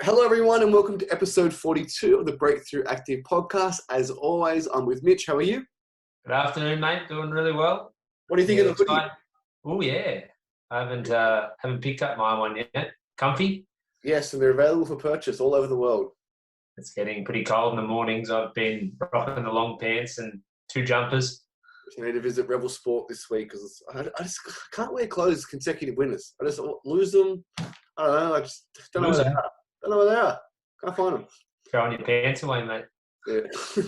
Hello, everyone, and welcome to episode 42 of the Break-Thru Active podcast. As always, I'm with Mitch. How are you? Good afternoon, mate. Doing really well. What do you think of the hoodie? Oh yeah, I haven't picked up my one yet. Comfy. Yes, and they're available for purchase all over the world. It's getting pretty cold in the mornings. I've been rocking the long pants and two jumpers. I need to visit Rebel Sport this week because I just can't wear clothes consecutive winters. I just lose them. I don't know. I just don't know where they are. Don't know where they are. Can't find them. Throwing your pants away, mate. Yeah.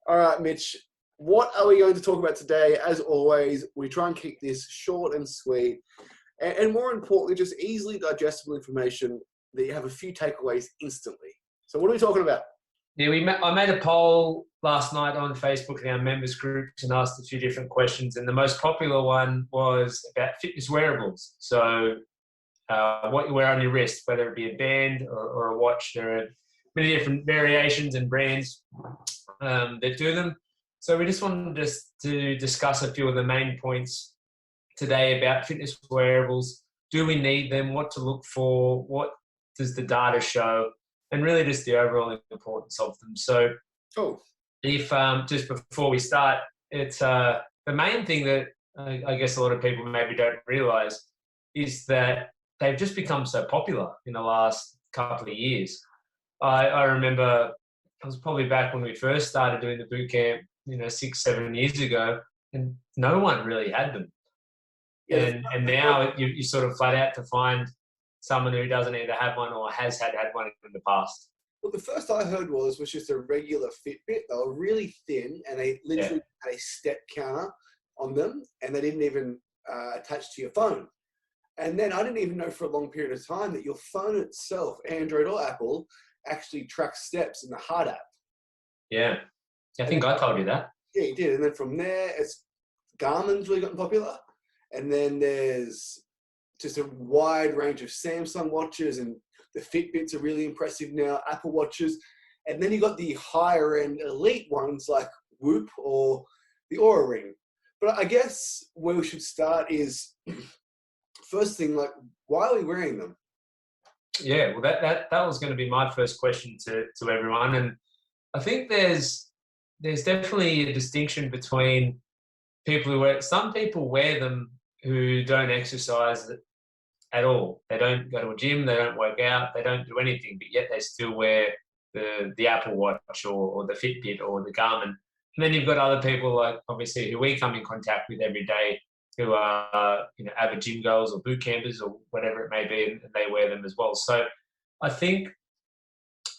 All right, Mitch. What are we going to talk about today? As always, we try and keep this short and sweet, and more importantly, just easily digestible information that you have a few takeaways instantly. So what are we talking about? Yeah, I made a poll last night on Facebook in our members groups and asked a few different questions, and the most popular one was about fitness wearables. So what you wear on your wrist, whether it be a band or a watch. There are many different variations and brands that do them. So we just wanted to discuss a few of the main points today about fitness wearables. Do we need them? What to look for? What does the data show? And really just the overall importance of them. So if just before we start, it's the main thing that I guess a lot of people maybe don't realise is that they've just become so popular in the last couple of years. I remember it was probably back when we first started doing the boot camp, 6-7 years ago, and no one really had them. Yeah, and now you sort of flat out to find someone who doesn't either have one or has had one in the past. Well, the first I heard was just a regular Fitbit. They were really thin, and they literally had a step counter on them, and they didn't even attach to your phone. And then I didn't even know for a long period of time that your phone itself, Android or Apple, actually tracks steps in the Heart app. Yeah. I think I told you that. Yeah, you did. And then from there, Garmin's really gotten popular. And then there's just a wide range of Samsung watches, and the Fitbits are really impressive now, Apple watches. And then you got the higher end elite ones like Whoop or the Oura Ring. But I guess where we should start is first thing, like, why are we wearing them? Yeah, well, that was going to be my first question to everyone. And I think there's definitely a distinction between people some people wear them who don't exercise at all. They don't go to a gym, they don't work out, they don't do anything, but yet they still wear the Apple Watch or the Fitbit or the Garmin. And then you've got other people, like obviously who we come in contact with every day, who are avid gym goers or boot campers or whatever it may be, and they wear them as well. So I think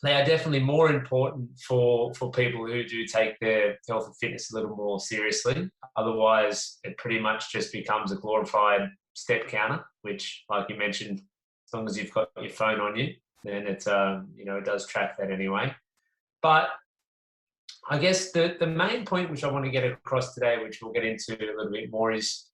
they are definitely more important for people who do take their health and fitness a little more seriously. Otherwise, it pretty much just becomes a glorified step counter, which, like you mentioned, as long as you've got your phone on you, then it's it does track that anyway. But I guess the main point which I want to get across today, which we'll get into a little bit more, is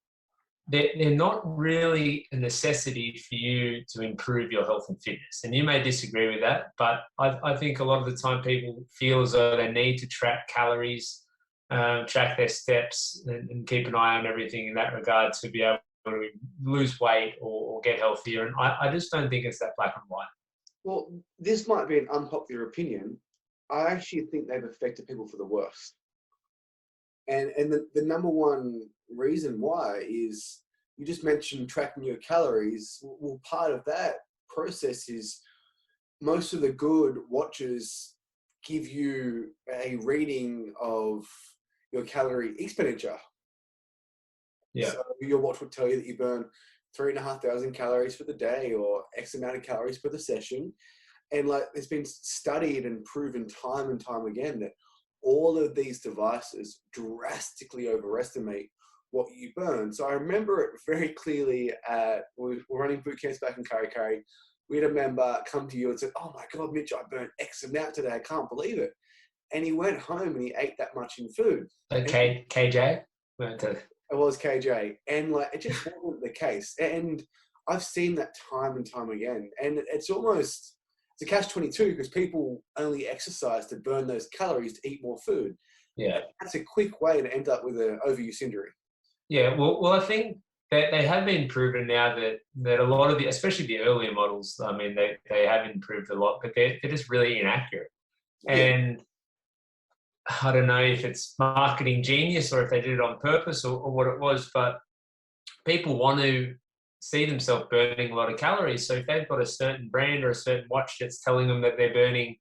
they're not really a necessity for you to improve your health and fitness. And you may disagree with that, but I think a lot of the time people feel as though they need to track calories, track their steps, and keep an eye on everything in that regard to be able to lose weight or get healthier. And I just don't think it's that black and white. Well, this might be an unpopular opinion. I actually think they've affected people for the worst. And the number one reason why is, you just mentioned tracking your calories. Well, part of that process is most of the good watches give you a reading of your calorie expenditure. Yeah. So your watch will tell you that you burn 3,500 calories for the day or X amount of calories per the session. And like, it's been studied and proven time and time again that all of these devices drastically overestimate what you burn. So I remember it very clearly we were running boot camps back in Kurri. We had a member come to you and said, "Oh my God, Mitch, I burnt X amount today. I can't believe it." And he went home and he ate that much in food. KJ? It was KJ. And like, it just wasn't the case. And I've seen that time and time again. And it's a catch-22 because people only exercise to burn those calories to eat more food. Yeah. That's a quick way to end up with an overuse injury. Yeah, well, I think they have been proven now that a lot of the, especially the earlier models, I mean, they have improved a lot, but they're just really inaccurate. Yeah. And I don't know if it's marketing genius or if they did it on purpose or what it was, but people want to see themselves burning a lot of calories. So if they've got a certain brand or a certain watch that's telling them that they're burning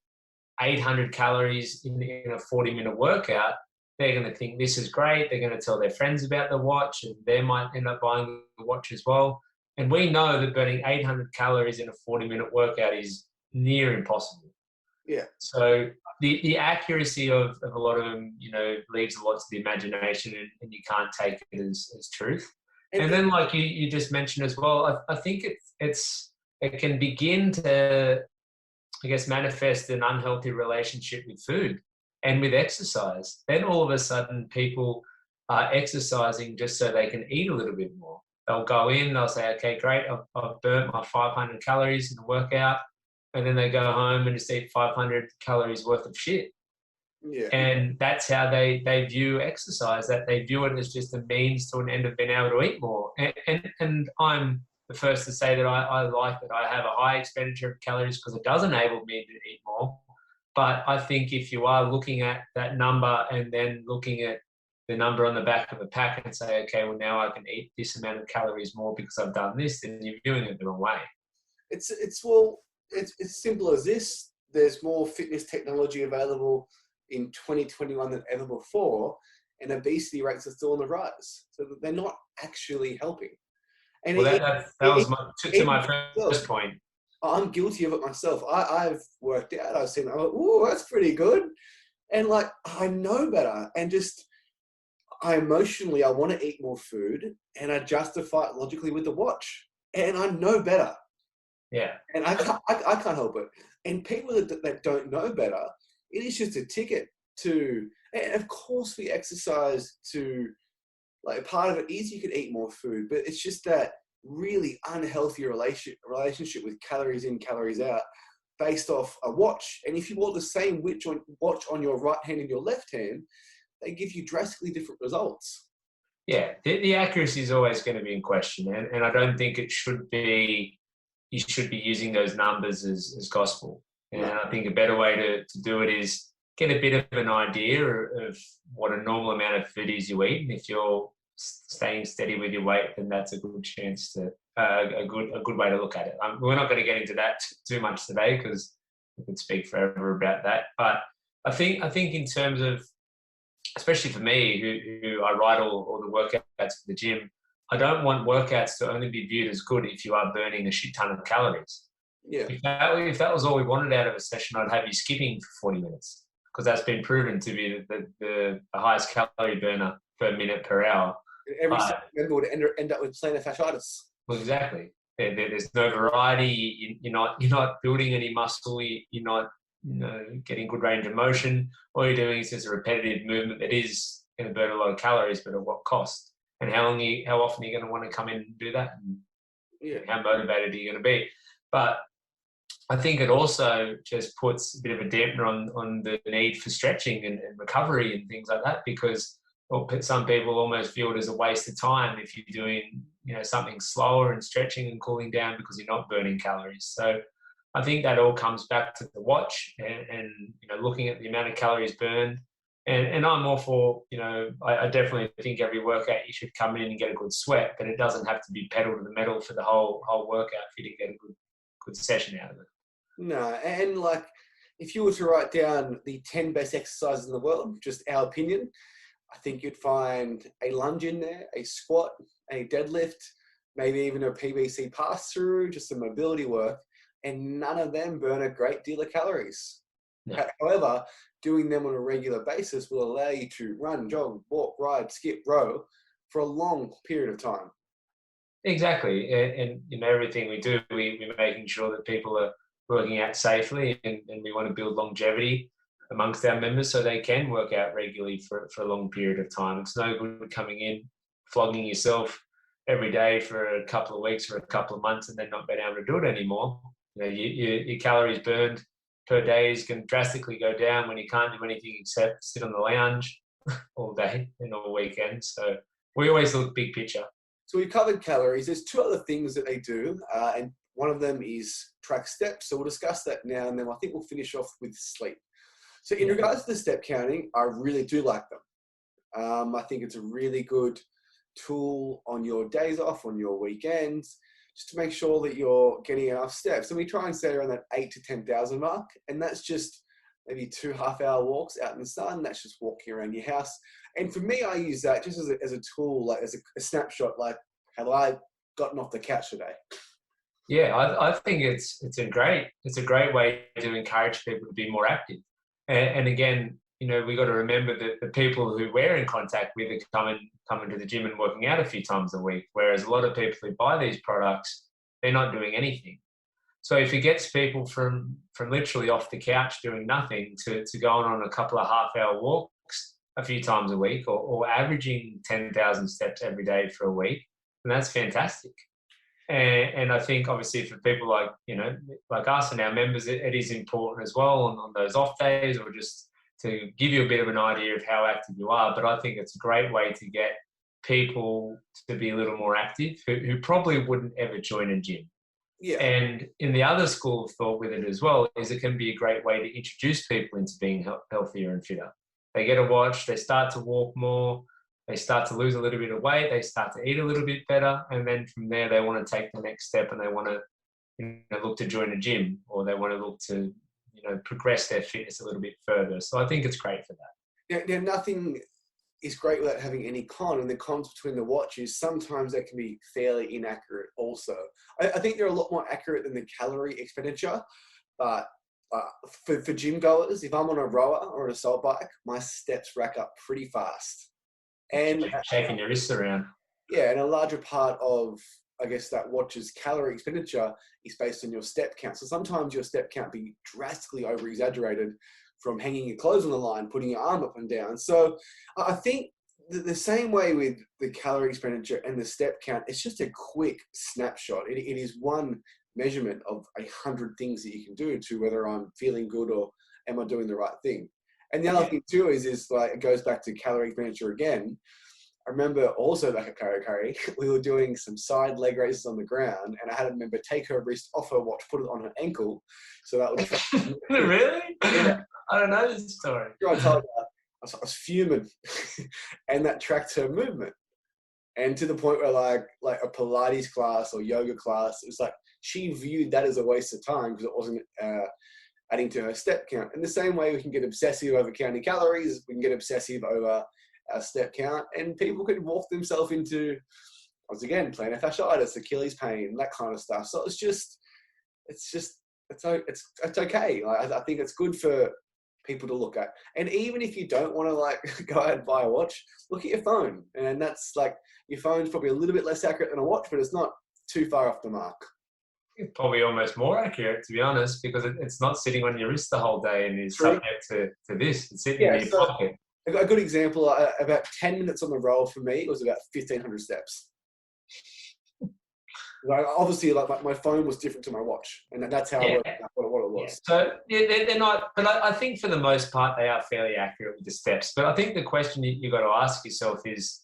800 calories in a 40-minute workout, they're going to think this is great. They're going to tell their friends about the watch, and they might end up buying the watch as well. And we know that burning 800 calories in a 40-minute workout is near impossible. Yeah. So the accuracy of a lot of them, leaves a lot to the imagination, and you can't take it as truth. And then, like you just mentioned as well, I think it can begin to, I guess, manifest an unhealthy relationship with food and with exercise. Then all of a sudden people are exercising just so they can eat a little bit more. They'll go in, they'll say, okay, great, I've burnt my 500 calories in a workout. And then they go home and just eat 500 calories worth of shit. Yeah. And that's how they view exercise, that they view it as just a means to an end of being able to eat more. And I'm the first to say that I like that I have a high expenditure of calories because it does enable me to eat more. But I think if you are looking at that number and then looking at the number on the back of a pack and say, okay, well, now I can eat this amount of calories more because I've done this, then you're doing it the wrong way. It's simple as this. There's more fitness technology available in 2021 than ever before, and obesity rates are still on the rise. So they're not actually helping. And well, that was my first point. I'm guilty of it myself. I've worked out. I've seen, I'm like, ooh, that's pretty good. And like, I know better. And just, I want to eat more food, and I justify it logically with the watch. And I know better. Yeah. And I can't help it. And people that don't know better, it is just a ticket to, and of course we exercise to, like, part of it is you can eat more food, but it's just that really unhealthy relationship with calories in, calories out based off a watch. And if you wore the same watch on your right hand and your left hand, they give you drastically different results. Yeah, the accuracy is always going to be in question. And I don't think you should be using those numbers as gospel. And I think a better way to do it is get a bit of an idea of what a normal amount of food is you eat. And if you're staying steady with your weight, then that's a good chance to a good way to look at it. We're not going to get into that too much today because we could speak forever about that. But I think in terms of, especially for me, who I write all the workouts for the gym, I don't want workouts to only be viewed as good if you are burning a shit ton of calories. Yeah. If that was all we wanted out of a session, I'd have you skipping for 40 minutes because that's been proven to be the highest calorie burner per minute per hour. Every member would end up with plantar fasciitis. Well, exactly. There's no variety. You're not building any muscle. You're not getting good range of motion. All you're doing is just a repetitive movement that is going to burn a lot of calories, but at what cost? And how often are you going to want to come in and do that? And how motivated are you going to be? But I think it also just puts a bit of a dampener on the need for stretching and recovery and things like that, because some people almost view it as a waste of time if you're doing something slower and stretching and cooling down because you're not burning calories. So I think that all comes back to the watch and looking at the amount of calories burned. And I'm all for, I definitely think every workout you should come in and get a good sweat, but it doesn't have to be pedal to the metal for the whole workout for you to get a good session out of it. No, and like if you were to write down the 10 best exercises in the world, just our opinion, I think you'd find a lunge in there, a squat, a deadlift, maybe even a PVC pass-through, just some mobility work, and none of them burn a great deal of calories. No. However, doing them on a regular basis will allow you to run, jog, walk, ride, skip, row for a long period of time. Exactly. And everything we do, we're making sure that people are working out safely, and we want to build longevity amongst our members so they can work out regularly for a long period of time. It's no good coming in, flogging yourself every day for a couple of weeks or a couple of months and then not being able to do it anymore. Your calories burned per day is going to drastically go down when you can't do anything except sit on the lounge all day and all weekend. So we always look big picture. So we've covered calories. There's two other things that they do, and one of them is track steps. So we'll discuss that now, and then I think we'll finish off with sleep. So in regards to the step counting, I really do like them. I think it's a really good tool on your days off, on your weekends, just to make sure that you're getting enough steps. And we try and stay around that 8 to 10,000 mark, and that's just maybe 2 half-hour walks out in the sun. That's just walking around your house. And for me, I use that just as a tool, like as a snapshot, like, have I gotten off the couch today? Yeah, I think it's a great way to encourage people to be more active. And again, we got to remember that the people who we're in contact with are coming to the gym and working out a few times a week, whereas a lot of people who buy these products, they're not doing anything. So if it gets people from literally off the couch doing nothing to going on a couple of half-hour walks a few times a week, or averaging 10,000 steps every day for a week, then that's fantastic. And I think obviously for people like us and our members, it is important as well on those off days, or just to give you a bit of an idea of how active you are. But I think it's a great way to get people to be a little more active who probably wouldn't ever join a gym. Yeah. And in the other school of thought with it as well, is it can be a great way to introduce people into being healthier and fitter. They get a watch, they start to walk more, they start to lose a little bit of weight, they start to eat a little bit better, and then from there they want to take the next step, and they want to look to join a gym, or they want to look to progress their fitness a little bit further. So I think it's great for that. Now nothing is great without having any con, and the cons between the watches, sometimes they can be fairly inaccurate also. I think they're a lot more accurate than the calorie expenditure, but for gym goers, if I'm on a rower or an assault bike, my steps rack up pretty fast. And shaking your wrists around. Yeah, and a larger part of, I guess, that watch's calorie expenditure is based on your step count. So sometimes your step count be drastically over-exaggerated from hanging your clothes on the line, putting your arm up and down. So I think the same way with the calorie expenditure and the step count, it's just a quick snapshot. It is one measurement of 100 things that you can do to whether I'm feeling good or am I doing the right thing. And the other thing too is like, it goes back to calorie expenditure again. I remember also back at Kari, we were doing some side leg raises on the ground, and I had a member take her wrist off her watch, put it on her ankle. So that would... Really? Yeah. I don't know this story. I told you, I was fuming, and that tracked her movement. And to the point where like a Pilates class or yoga class, it was like she viewed that as a waste of time because it wasn't adding to her step count. In the same way we can get obsessive over counting calories, we can get obsessive over our step count, and people can walk themselves into, once again, plantar fasciitis, Achilles pain, that kind of stuff. So it's okay. I think it's good for people to look at. And even if you don't want to go out and buy a watch, look at your phone. And that's your phone's probably a little bit less accurate than a watch, but it's not too far off the mark. It's probably almost more accurate, to be honest, because it's not sitting on your wrist the whole day and is subject to this. It's sitting in your pocket. A good example, about 10 minutes on the roll for me was about 1,500 steps. Obviously, my phone was different to my watch, and that's how what it was. Yeah. So they're not, but I think for the most part they are fairly accurate with the steps. But I think the question you got to ask yourself is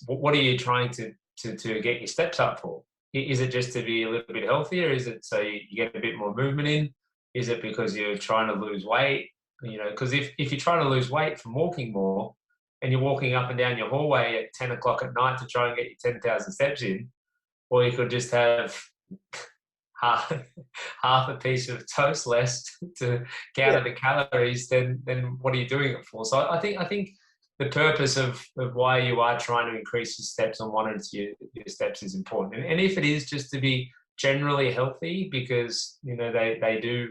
what are you trying to get your steps up for? Is it just to be a little bit healthier? Is it so you get a bit more movement in? Is it because you're trying to lose weight? Because if you're trying to lose weight from walking more, and you're walking up and down your hallway at 10 o'clock at night to try and get your 10,000 steps in, or you could just have half a piece of toast less to counter the calories, then what are you doing it for? So I think the purpose of why you are trying to increase your steps and wanting your steps is important. And if it is just to be generally healthy, because they do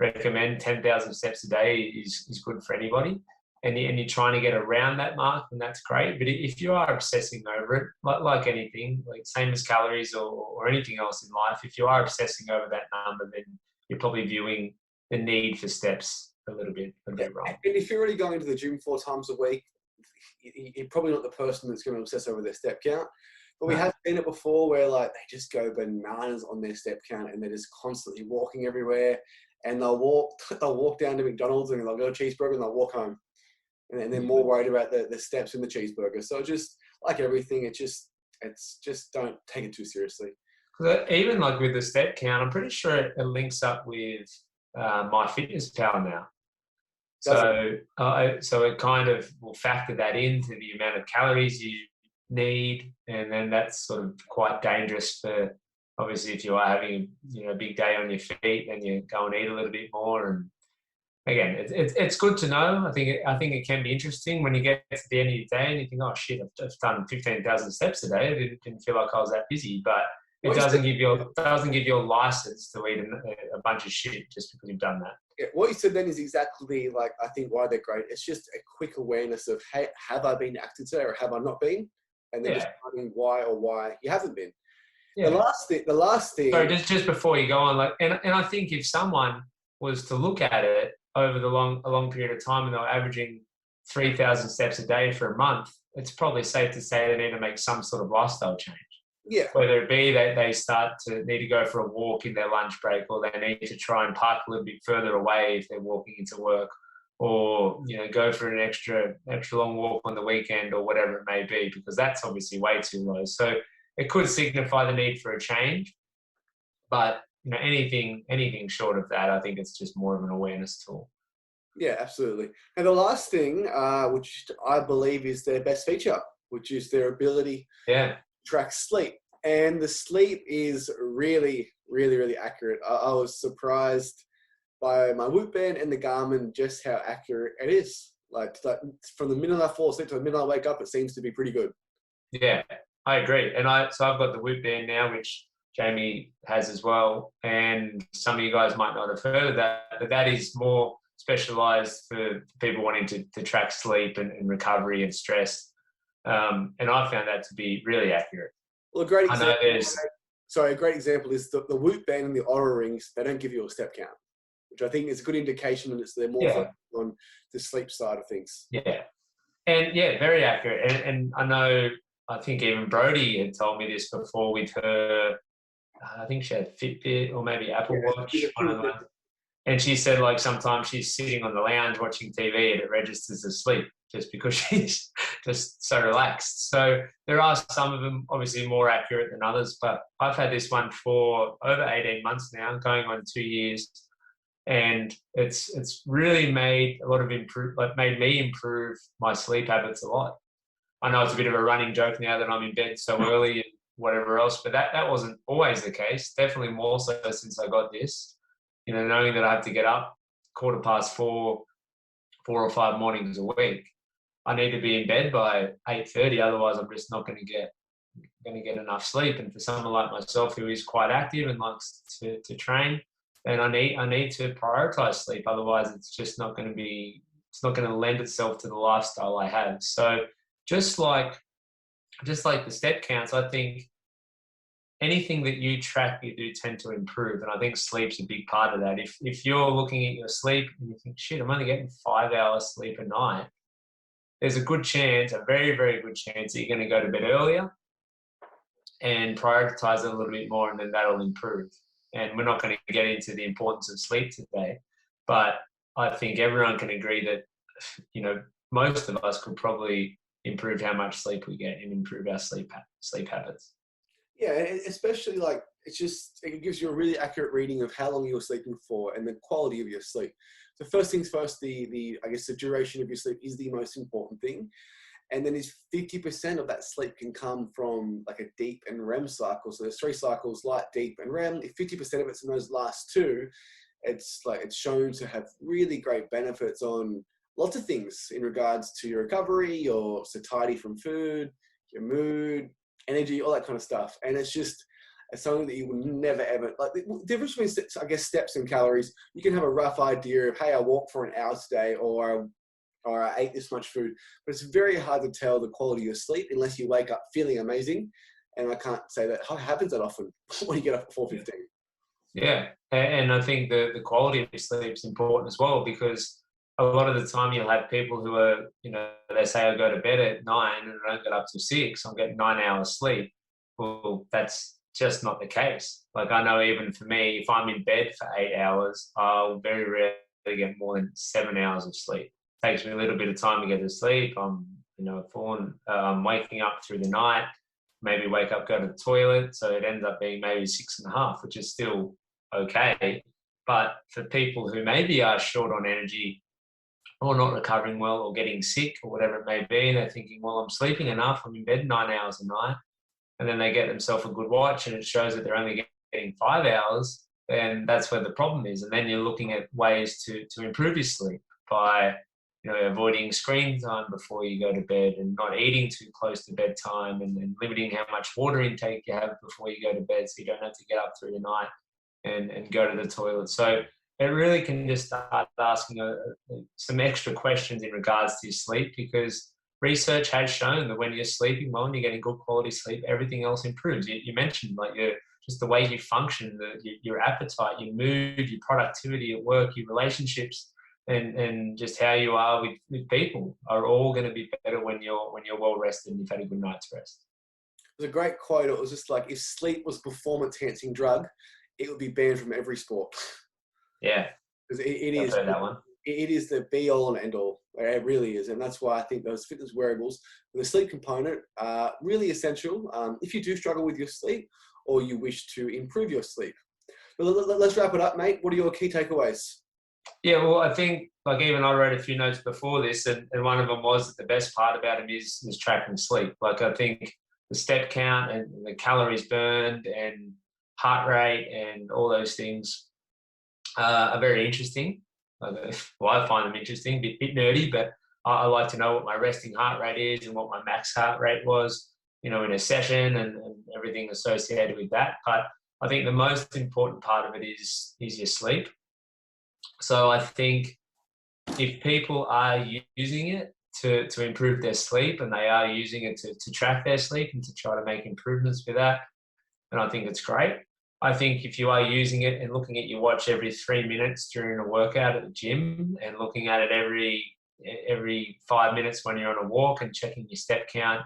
recommend 10,000 steps a day is good for anybody, and you're trying to get around that mark, then that's great. But if you are obsessing over it, like anything, like same as calories or anything else in life, if you are obsessing over that number, then you're probably viewing the need for steps a little bit wrong. And if you're already going to the gym 4 times a week, you're probably not the person that's going to obsess over their step count. But we have seen it before where they just go bananas on their step count, and they're just constantly walking everywhere. And they'll walk down to McDonald's and they'll go to cheeseburger and they'll walk home. And they're more worried about the steps in the cheeseburger. So just like everything, it's just It's just don't take it too seriously. Even like with the step count, I'm pretty sure it links up with MyFitnessPal now. So it kind of will factor that into the amount of calories you need, and then that's sort of quite dangerous for, obviously, if you are having a big day on your feet, then you go and eat a little bit more. And again, it's good to know. I think it can be interesting when you get to the end of your day and you think, oh shit, I've done 15,000 steps today. I didn't feel like I was that busy, but it doesn't give you a license to eat a bunch of shit just because you've done that. Yeah, what you said then is exactly like, I think, why they're great. It's just a quick awareness of, hey, have I been active today or have I not been? And then just finding why you haven't been. Yeah. The last thing. Sorry, just before you go on, and I think if someone was to look at it over a long period of time and they're averaging 3,000 steps a day for a month, it's probably safe to say they need to make some sort of lifestyle change. Yeah. Whether it be that they start to need to go for a walk in their lunch break, or they need to try and park a little bit further away if they're walking into work, or go for an extra long walk on the weekend, or whatever it may be, because that's obviously way too low. So it could signify the need for a change, but anything short of that, I think it's just more of an awareness tool. Yeah, absolutely. And the last thing, which I believe is their best feature, which is their ability to track sleep. And the sleep is really, really, really accurate. I was surprised by my Whoop band and the Garmin just how accurate it is. Like from the minute I fall asleep to the minute I wake up, it seems to be pretty good. Yeah, I agree. And so I've got the Whoop band now, which Jamie has as well. And some of you guys might not have heard of that, but that is more specialized for people wanting to track sleep and recovery and stress. And I found that to be really accurate. Well, a great example is the Whoop band and the Oura rings. They don't give you a step count, which I think is a good indication that they're more focused on the sleep side of things. Yeah. And very accurate. And I think even Brody had told me this before with her, I think she had Fitbit or maybe Apple Watch, one of those. And she said, like, sometimes she's sitting on the lounge watching TV and it registers as sleep just because she's just so relaxed. So there are some of them obviously more accurate than others, but I've had this one for over 18 months now, going on 2 years. And it's really made made me improve my sleep habits a lot. I know it's a bit of a running joke now that I'm in bed so early and whatever else, but that wasn't always the case. Definitely more so since I got this. Knowing that I have to get up 4:15, 4 or 5 mornings a week, I need to be in bed by 8:30. Otherwise, I'm just not going to get enough sleep. And for someone like myself who is quite active and likes to train, then I need to prioritize sleep. Otherwise, it's just not going to lend itself to the lifestyle I have. So just like the step counts, I think anything that you track, you do tend to improve. And I think sleep's a big part of that. If you're looking at your sleep and you think, shit, I'm only getting 5 hours sleep a night, there's a very, very good chance that you're going to go to bed earlier and prioritize it a little bit more, and then that'll improve. And we're not going to get into the importance of sleep today, but I think everyone can agree that, most of us could probably improve how much sleep we get and improve our sleep habits. Yeah, especially it gives you a really accurate reading of how long you're sleeping for and the quality of your sleep. So first things first, the duration of your sleep is the most important thing. And then 50% of that sleep can come from like a deep and REM cycle. So there's 3 cycles, light, deep, and REM. If 50% of it's in those last 2, it's shown to have really great benefits on lots of things in regards to your recovery, your satiety from food, your mood, energy, all that kind of stuff. And it's something that you would never ever, like the difference between, I guess, steps and calories. You can have a rough idea of, hey, I walked for an hour today, or I ate this much food, but it's very hard to tell the quality of your sleep unless you wake up feeling amazing. And I can't say that happens that often when you get up at 4:15. Yeah, and I think the quality of sleep is important as well, because a lot of the time you'll have people who are, they say I go to bed at 9 and I don't get up till 6. I'm getting 9 hours sleep. Well, that's just not the case. Like, I know even for me, if I'm in bed for 8 hours, I'll very rarely get more than 7 hours of sleep. It takes me a little bit of time to get to sleep. I'm waking up through the night. maybe wake up, go to the toilet. So it ends up being maybe 6.5, which is still okay. But for people who maybe are short on energy or not recovering well or getting sick or whatever it may be, they're thinking, well, I'm sleeping enough. I'm in bed 9 hours a night. And then they get themselves a good watch and it shows that they're only getting 5 hours, then that's where the problem is. And then you're looking at ways to improve your sleep by, avoiding screen time before you go to bed and not eating too close to bedtime and limiting how much water intake you have before you go to bed so you don't have to get up through the night and go to the toilet. So it really can just start asking some extra questions in regards to your sleep, because research has shown that when you're sleeping well and you're getting good quality sleep, everything else improves. You mentioned like just the way you function, your appetite, your mood, your productivity at work, your relationships, and just how you are with people are all going to be better when you're well rested and you've had a good night's rest. It was a great quote. It was just like, if sleep was a performance-enhancing drug, it would be banned from every sport. Yeah, because I've heard that one. It is the be-all and end-all. It really is, and that's why I think those fitness wearables with the sleep component are really essential if you do struggle with your sleep or you wish to improve your sleep. But let's wrap it up, mate. What are your key takeaways? Yeah, well, I think like even I wrote a few notes before this, and one of them was that the best part about them is tracking sleep. Like I think the step count and the calories burned and heart rate and all those things are very interesting. Well, I find them interesting, a bit nerdy, but I like to know what my resting heart rate is and what my max heart rate was, in a session and everything associated with that. But I think the most important part of it is your sleep. So I think if people are using it to improve their sleep and they are using it to track their sleep and to try to make improvements with that, then I think it's great. I think if you are using it and looking at your watch every 3 minutes during a workout at the gym and looking at it every 5 minutes when you're on a walk and checking your step count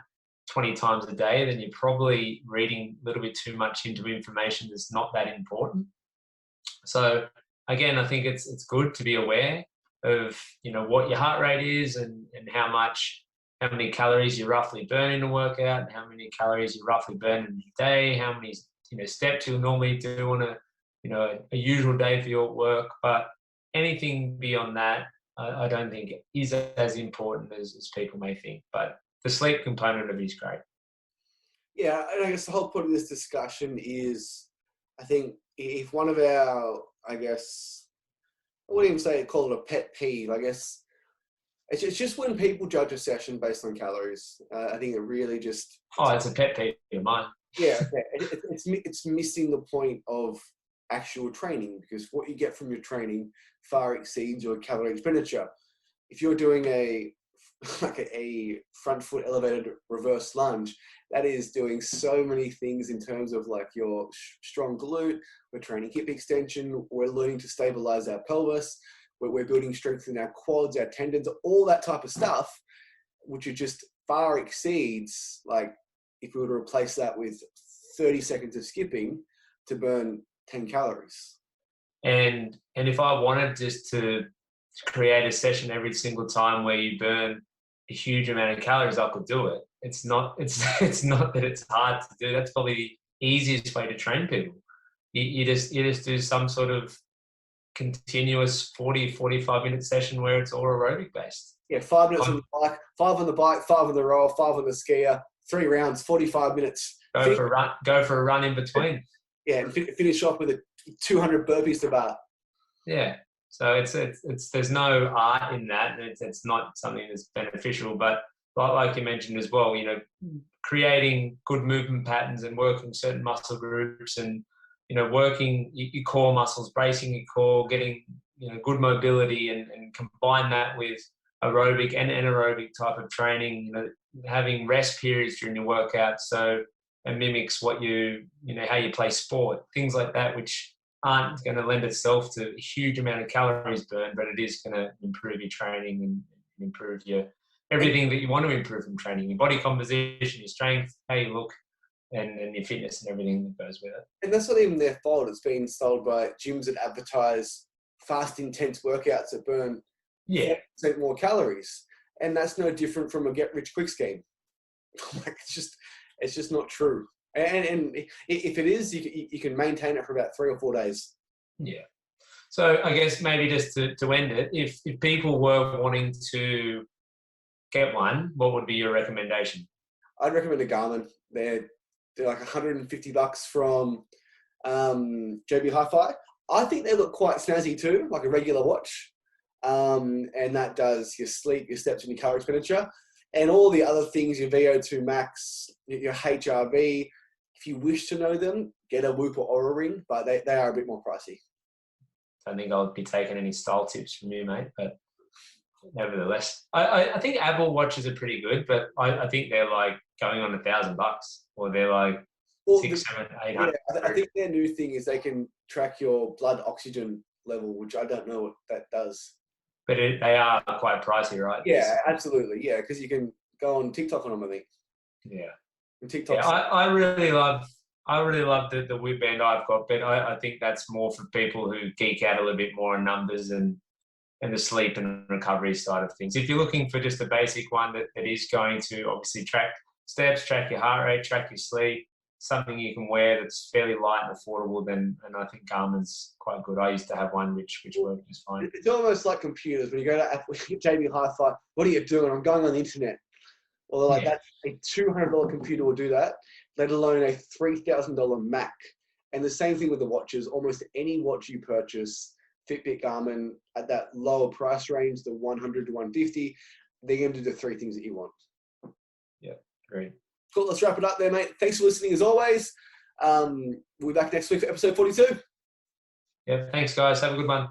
20 times a day, then you're probably reading a little bit too much into information that's not that important. So again, I think it's good to be aware of what your heart rate is and how many calories you roughly burn in a workout and how many calories you roughly burn in a day, how many steps you'll normally do on a usual day for your work. But anything beyond that, I don't think is as important as people may think. But the sleep component of it is great. Yeah, and I guess the whole point of this discussion is, I think if one of our, I wouldn't even say call it a pet peeve, I guess it's just when people judge a session based on calories. I think it really just... Oh, it's a pet peeve of mine. Yeah, okay. It's missing the point of actual training, because what you get from your training far exceeds your calorie expenditure. If you're doing a front foot elevated reverse lunge, that is doing so many things in terms of like your strong glute. We're training hip extension. We're learning to stabilize our pelvis. We're building strength in our quads, our tendons, all that type of stuff, which just far exceeds, like, if we were to replace that with 30 seconds of skipping to burn 10 calories. And if I wanted just to create a session every single time where you burn a huge amount of calories, I could do it. It's not that it's hard to do. That's probably the easiest way to train people. You just do some sort of continuous 45 minute session where it's all aerobic based. Yeah, 5 minutes on the bike, 5 on the bike, 5 on the roll, 5 on the skier, 3 rounds, 45 minutes. Go for a run in between. Yeah, and finish off with 200 burpees to bar. Yeah. So it's there's no art in that. It's not something that's beneficial, but like you mentioned as well, creating good movement patterns and working certain muscle groups and, working your core muscles, bracing your core, getting, good mobility and combine that with aerobic and anaerobic type of training, having rest periods during your workout. So it mimics what how you play sport, things like that, which aren't going to lend itself to a huge amount of calories burned, but it is going to improve your training and improve everything that you want to improve from training, your body composition, your strength, how you look, and your fitness and everything that goes with it. And that's not even their fault. It's been sold by gyms that advertise fast, intense workouts that burn 4% more calories. And that's no different from a get-rich-quick scheme. Like, it's just, It's just not true. And if it is, you can maintain it for about 3 or 4 days. Yeah. So I guess maybe just to end it, if people were wanting to get one, what would be your recommendation? I'd recommend a Garmin. They're like $150 from JB Hi-Fi. I think they look quite snazzy too, like a regular watch. And that does your sleep, your steps, and your calorie expenditure. And all the other things, your VO2 max, your HRV. If you wish to know them, get a Whoop or Oura Ring, but they are a bit more pricey. I don't think I would be taking any style tips from you, mate, but nevertheless, I think Apple watches are pretty good, but I think they're like going on $1,000, or they're like Well, 600, 800. yeah, I think their new thing is they can track your blood oxygen level, which I don't know what that does. But they are quite pricey, right? Yeah, absolutely. Yeah, because you can go on TikTok on them, I think. Yeah. And TikTok. Yeah, I really love the Whoop band I've got, but I think that's more for people who geek out a little bit more on numbers and the sleep and recovery side of things. If you're looking for just a basic one that is going to obviously track steps, track your heart rate, track your sleep, something you can wear that's fairly light and affordable, then and I think Garmin's quite good. I used to have one which worked just fine. It's almost like computers. When you go to Apple, JB Hi-Fi, what are you doing? I'm going on the internet. Well, they're like, Yeah. that's a $200 computer will do that, let alone a $3,000 Mac. And the same thing with the watches. Almost any watch you purchase, Fitbit, Garmin, at that lower price range, the 100 to 150, they're going to do the 3 things that you want. Yeah, great. Cool, let's wrap it up there, mate. Thanks for listening as always. We'll be back next week for episode 42. Yeah, thanks, guys. Have a good one.